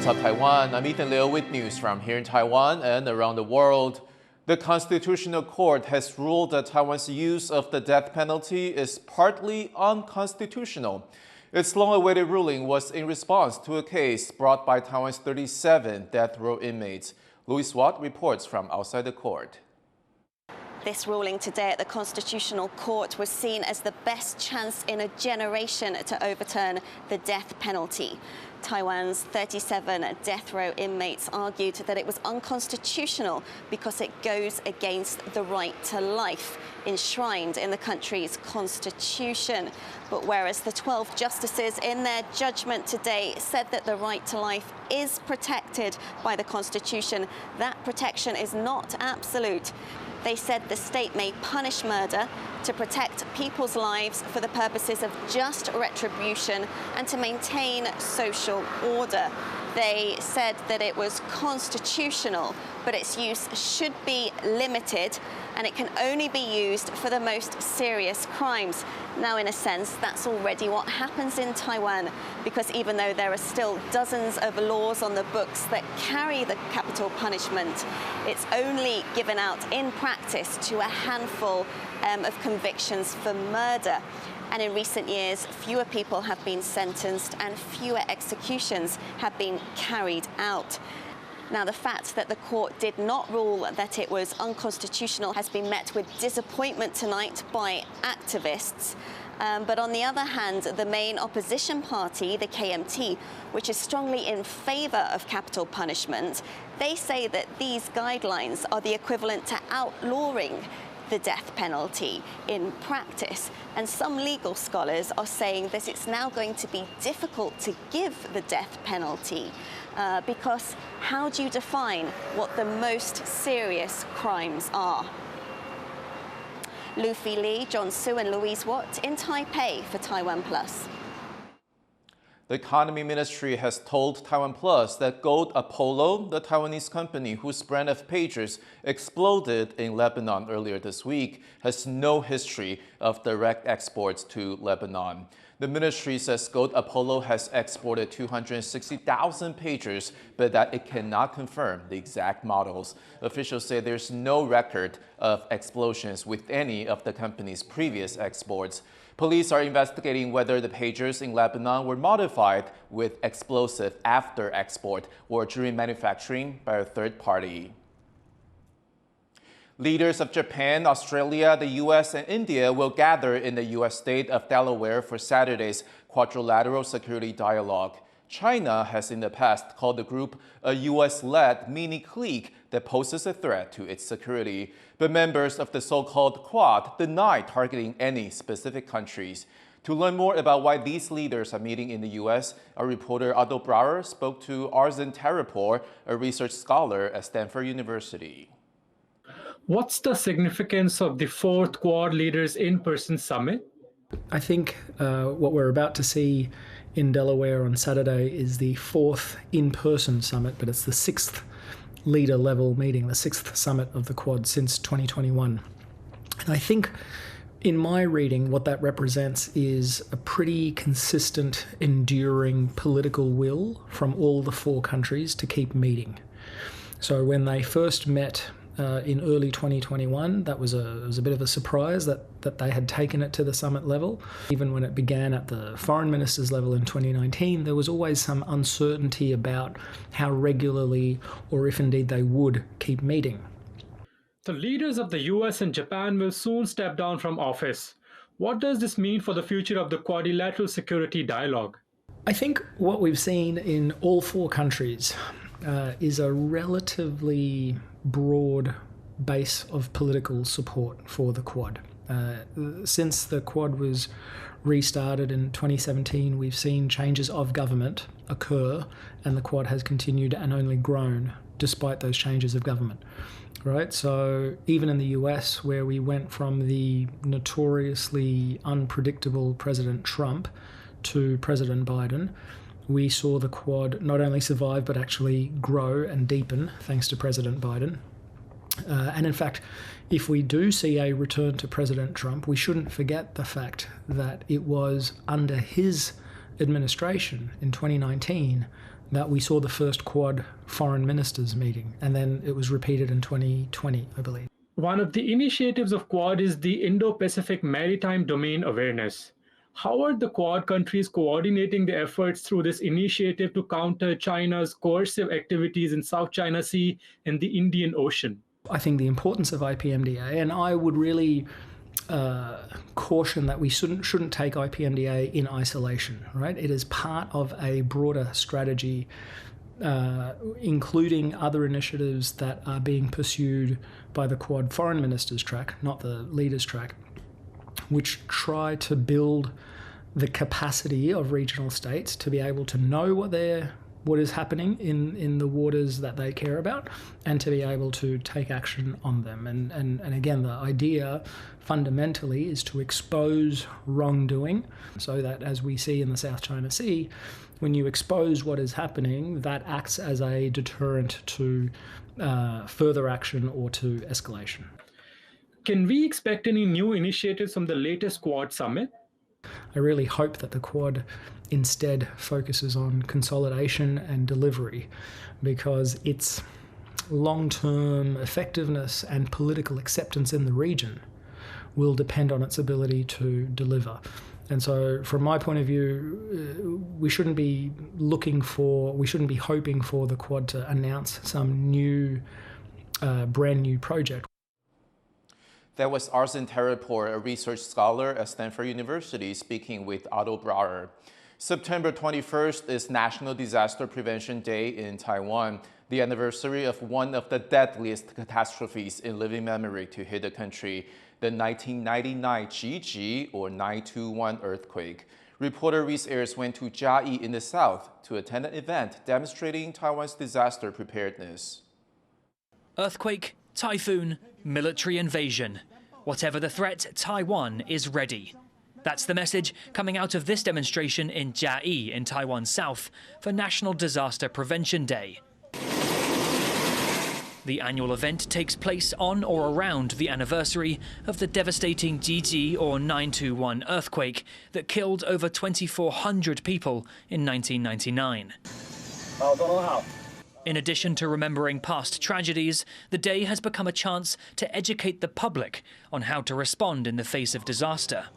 What's up, Taiwan? I'm Ethan Liu with news from here in Taiwan and around the world. The Constitutional Court has ruled that Taiwan's use of the death penalty is partly unconstitutional. Its long-awaited ruling was in response to a case brought by Taiwan's 37 death row inmates. Louis Watt reports from outside the court. This ruling today at the Constitutional Court was seen as the best chance in a generation to overturn the death penalty. Taiwan's 37 death row inmates argued that it was unconstitutional because it goes against the right to life enshrined in the country's constitution. But whereas the 12 justices in their judgment today said that the right to life is protected by the Constitution, that protection is not absolute. They said the state may punish murder to protect people's lives for the purposes of just retribution and to maintain social order. They said that it was constitutional, but its use should be limited and it can only be used for the most serious crimes. Now, in a sense, that's already what happens in Taiwan, because even though there are still dozens of laws on the books that carry the capital punishment, it's only given out in practice to a handful of convictions for murder. And in recent years, fewer people have been sentenced and fewer executions have been carried out. Now, the fact that the court did not rule that it was unconstitutional has been met with disappointment tonight by activists. But on the other hand, the main opposition party, the KMT, which is strongly in favor of capital punishment, they say that these guidelines are the equivalent to outlawing the death penalty in practice. And some legal scholars are saying that it's now going to be difficult to give the death penalty because how do you define what the most serious crimes are? Luffy Lee, John Su and Louise Watt in Taipei for TaiwanPlus. The Economy Ministry has told TaiwanPlus that Gov't Apollo, the Taiwanese company whose brand of pagers exploded in Lebanon earlier this week, has no history of direct exports to Lebanon. The ministry says Gov't Apollo has exported 260,000 pagers, but that it cannot confirm the exact models. Officials say there's no record of explosions with any of the company's previous exports. Police are investigating whether the pagers in Lebanon were modified with explosive after export or during manufacturing by a third party. Leaders of Japan, Australia, the U.S. and India will gather in the U.S. state of Delaware for Saturday's quadrilateral security dialogue. China has in the past called the group a U.S.-led mini-clique that poses a threat to its security. But members of the so-called Quad deny targeting any specific countries. To learn more about why these leaders are meeting in the U.S., our reporter Otto Brauer spoke to Arzen Terapor, a research scholar at Stanford University. What's the significance of the fourth Quad leaders in-person summit? I think what we're about to see in Delaware on Saturday is the fourth in-person summit, but it's the sixth leader-level meeting, the sixth summit of the Quad since 2021. And I think, in my reading, what that represents is a pretty consistent, enduring political will from all the four countries to keep meeting. So when they first met in early 2021, that was a bit of a surprise that they had taken it to the summit level. Even when it began at the foreign ministers level in 2019, there was always some uncertainty about how regularly or if indeed they would keep meeting. The leaders of the US and Japan will soon step down from office. What does this mean for the future of the quadrilateral security dialogue? I think what we've seen in all four countries is a relatively broad base of political support for the Quad. Since the Quad was restarted in 2017, we've seen changes of government occur, and the Quad has continued and only grown despite those changes of government. Right, so even in the US, where we went from the notoriously unpredictable President Trump to President Biden, we saw the Quad not only survive but actually grow and deepen thanks to President Biden. And in fact, if we do see a return to President Trump, we shouldn't forget the fact that it was under his administration in 2019 that we saw the first Quad foreign ministers meeting, and then it was repeated in 2020, I believe. One of the initiatives of Quad is the Indo-Pacific Maritime Domain Awareness. How are the Quad countries coordinating their efforts through this initiative to counter China's coercive activities in South China Sea and the Indian Ocean? I think the importance of IPMDA, and I would really caution that we shouldn't take IPMDA in isolation, right? It is part of a broader strategy, including other initiatives that are being pursued by the Quad Foreign Ministers track, not the Leaders track, which try to build the capacity of regional states to be able to know what is happening in the waters that they care about, and to be able to take action on them. And again, the idea fundamentally is to expose wrongdoing, so that, as we see in the South China Sea, when you expose what is happening, that acts as a deterrent to further action or to escalation. Can we expect any new initiatives from the latest Quad summit? I really hope that the Quad instead focuses on consolidation and delivery, because its long-term effectiveness and political acceptance in the region will depend on its ability to deliver. And so, from my point of view, we shouldn't be hoping for the Quad to announce some new, brand new project. That was Arsen Terepor, a research scholar at Stanford University, speaking with Otto Brauer. September 21st is National Disaster Prevention Day in Taiwan, the anniversary of one of the deadliest catastrophes in living memory to hit the country, the 1999 Qiji, or 921 earthquake. Reporter Reese Ayers went to Chiayi in the south to attend an event demonstrating Taiwan's disaster preparedness. Earthquake, typhoon, military invasion. Whatever the threat, Taiwan is ready. That's the message coming out of this demonstration in Chiayi in Taiwan's south for National Disaster Prevention Day. The annual event takes place on or around the anniversary of the devastating Qiji, or 921 earthquake that killed over 2,400 people in 1999. In addition to remembering past tragedies, the day has become a chance to educate the public on how to respond in the face of disaster.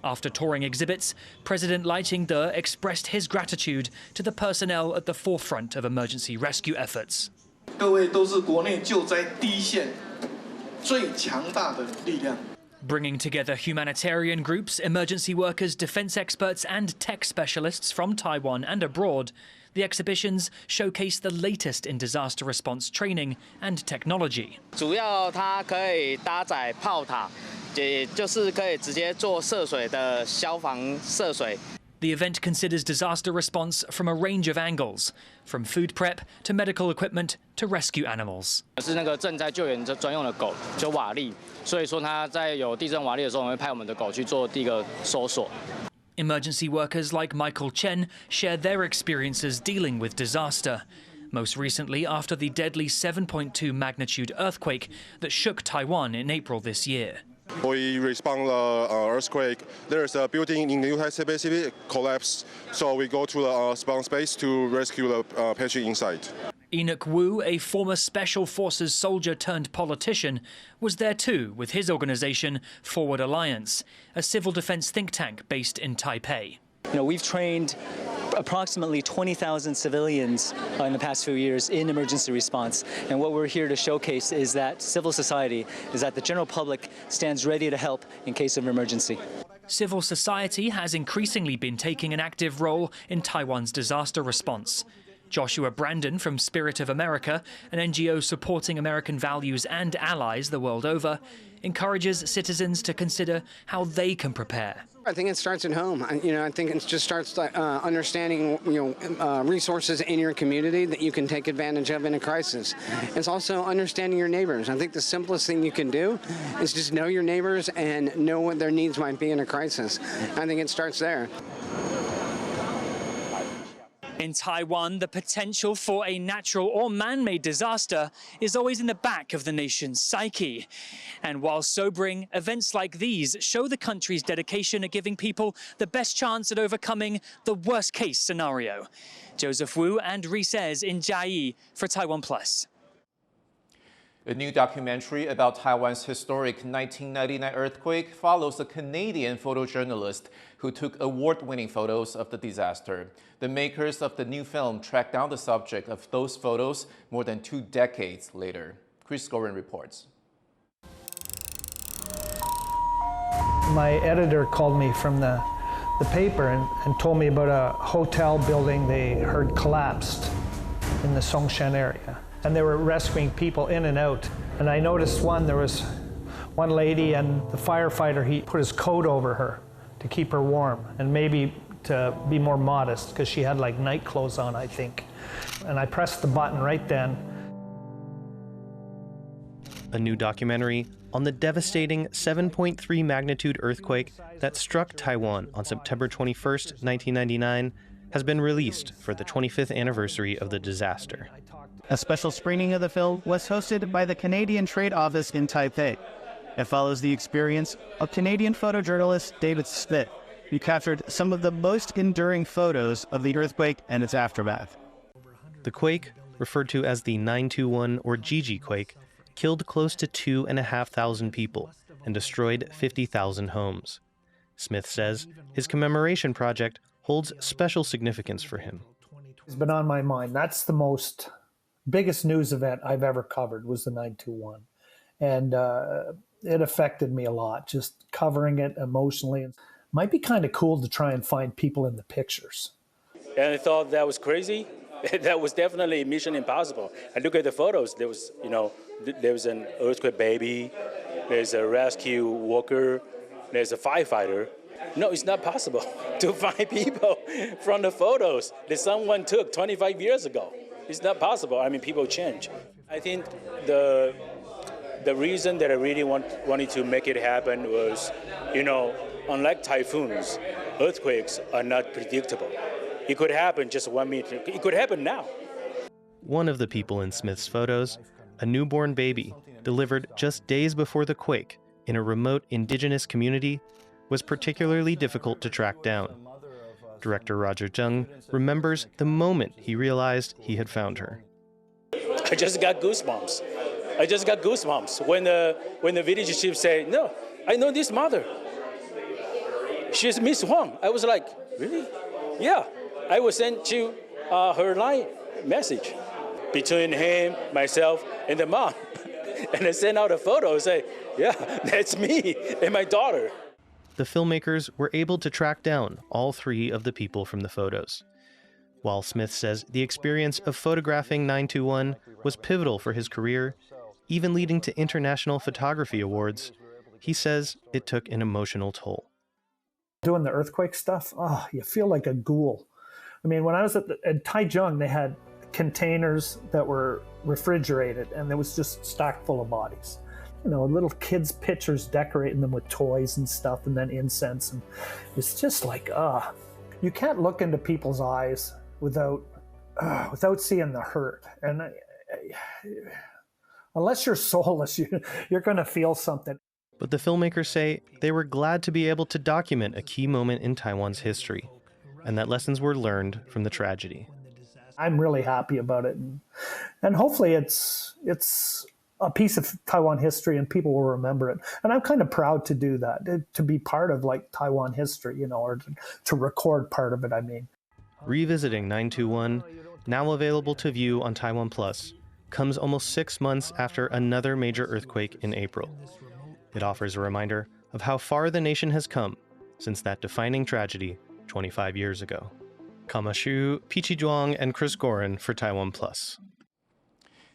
After touring exhibits, President Lai Ching-te expressed his gratitude to the personnel at the forefront of emergency rescue efforts. 各位都是国内救灾第一线最强大的力量。 Bringing together humanitarian groups, emergency workers, defense experts and tech specialists from Taiwan and abroad, the exhibitions showcase the latest in disaster response training and technology. 主要它可以搭载炮塔，也就是可以直接做涉水的消防涉水。 The event considers disaster response from a range of angles, from food prep to medical equipment to rescue animals. 是那个赈灾救援专用的狗，就瓦砾，所以说它在有地震瓦砾的时候，我们会派我们的狗去做第一个搜索。 Emergency workers like Michael Chen share their experiences dealing with disaster, most recently after the deadly 7.2 magnitude earthquake that shook Taiwan in April this year. We respond earthquake. There's a building in the New Taipei City collapsed, so we go to the response space to rescue the patient inside. Enoch Wu, a former Special Forces soldier turned politician, was there too with his organization Forward Alliance, a civil defense think tank based in Taipei. You know, we've trained approximately 20,000 civilians in the past few years in emergency response. And what we're here to showcase is that civil society, is that the general public stands ready to help in case of emergency. Civil society has increasingly been taking an active role in Taiwan's disaster response. Joshua Brandon from Spirit of America, an NGO supporting American values and allies the world over, encourages citizens to consider how they can prepare. I think it starts at home. I think it just starts understanding, resources in your community that you can take advantage of in a crisis. It's also understanding your neighbors. I think the simplest thing you can do is just know your neighbors and know what their needs might be in a crisis. I think it starts there. In Taiwan, the potential for a natural or man-made disaster is always in the back of the nation's psyche. And while sobering, events like these show the country's dedication at giving people the best chance at overcoming the worst-case scenario. Joseph Wu and Rees in Jiayi for TaiwanPlus. A new documentary about Taiwan's historic 1999 earthquake follows a Canadian photojournalist who took award-winning photos of the disaster. The makers of the new film tracked down the subject of those photos more than 2 decades later. Chris Gorin reports. My editor called me from the paper and told me about a hotel building they heard collapsed in the Songshan area. And they were rescuing people in and out. And I noticed there was one lady, and the firefighter, he put his coat over her to keep her warm, and maybe to be more modest, because she had like night clothes on, I think. And I pressed the button right then. A new documentary on the devastating 7.3 magnitude earthquake that struck Taiwan on September 21st, 1999, has been released for the 25th anniversary of the disaster. A special screening of the film was hosted by the Canadian Trade Office in Taipei. It follows the experience of Canadian photojournalist David Smith, who captured some of the most enduring photos of the earthquake and its aftermath. The quake, referred to as the 921 or Gigi quake, killed close to 2,500 people and destroyed 50,000 homes. Smith says his commemoration project holds special significance for him. It's been on my mind. That's the biggest news event I've ever covered, was the 921. And it affected me a lot, just covering it emotionally. It might be kind of cool to try and find people in the pictures. And I thought that was crazy. That was definitely Mission Impossible. I look at the photos. There was, there was an earthquake baby. There's a rescue worker. There's a firefighter. No, it's not possible to find people from the photos that someone took 25 years ago. It's not possible. I mean, people change. I think the reason that I really wanted to make it happen was, unlike typhoons, earthquakes are not predictable. It could happen just 1 minute. It could happen now. One of the people in Smith's photos, a newborn baby, delivered just days before the quake in a remote indigenous community, was particularly difficult to track down. Director Roger Zheng remembers the moment he realized he had found her. I just got goosebumps. when the village chief said, "No, I know this mother. She's Miss Huang." I was like, "Really?" Yeah. I was sent to her line message between him, myself, and the mom. And I sent out a photo and say, "Yeah, that's me and my daughter." The filmmakers were able to track down all 3 of the people from the photos. While Smith says the experience of photographing 921 was pivotal for his career, even leading to international photography awards, he says it took an emotional toll. Doing the earthquake stuff, you feel like a ghoul. I mean, when I was at Taichung, they had containers that were refrigerated, and it was just stacked full of bodies. Little kids' pictures, decorating them with toys and stuff, and then incense. And it's just like, you can't look into people's eyes without seeing the hurt. And unless you're soulless, you're going to feel something. But the filmmakers say they were glad to be able to document a key moment in Taiwan's history, and that lessons were learned from the tragedy. I'm really happy about it. And hopefully it's a piece of Taiwan history and people will remember it. And I'm kind of proud to do that, to be part of Taiwan history, or to record part of it, I mean. Revisiting 921, now available to view on TaiwanPlus, comes almost 6 months after another major earthquake in April. It offers a reminder of how far the nation has come since that defining tragedy 25 years ago. Kamashu, Pichi Zhuang, and Chris Gorin for TaiwanPlus.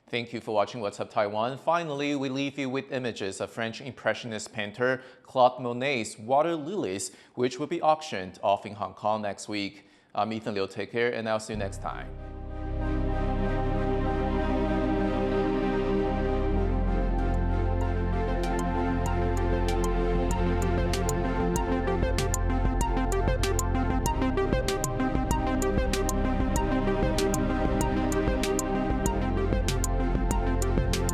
Thank you for watching What's Up Taiwan. Finally, we leave you with images of French Impressionist painter Claude Monet's Water Lilies, which will be auctioned off in Hong Kong next week. I'm Ethan Liu. Take care, and I'll see you next time.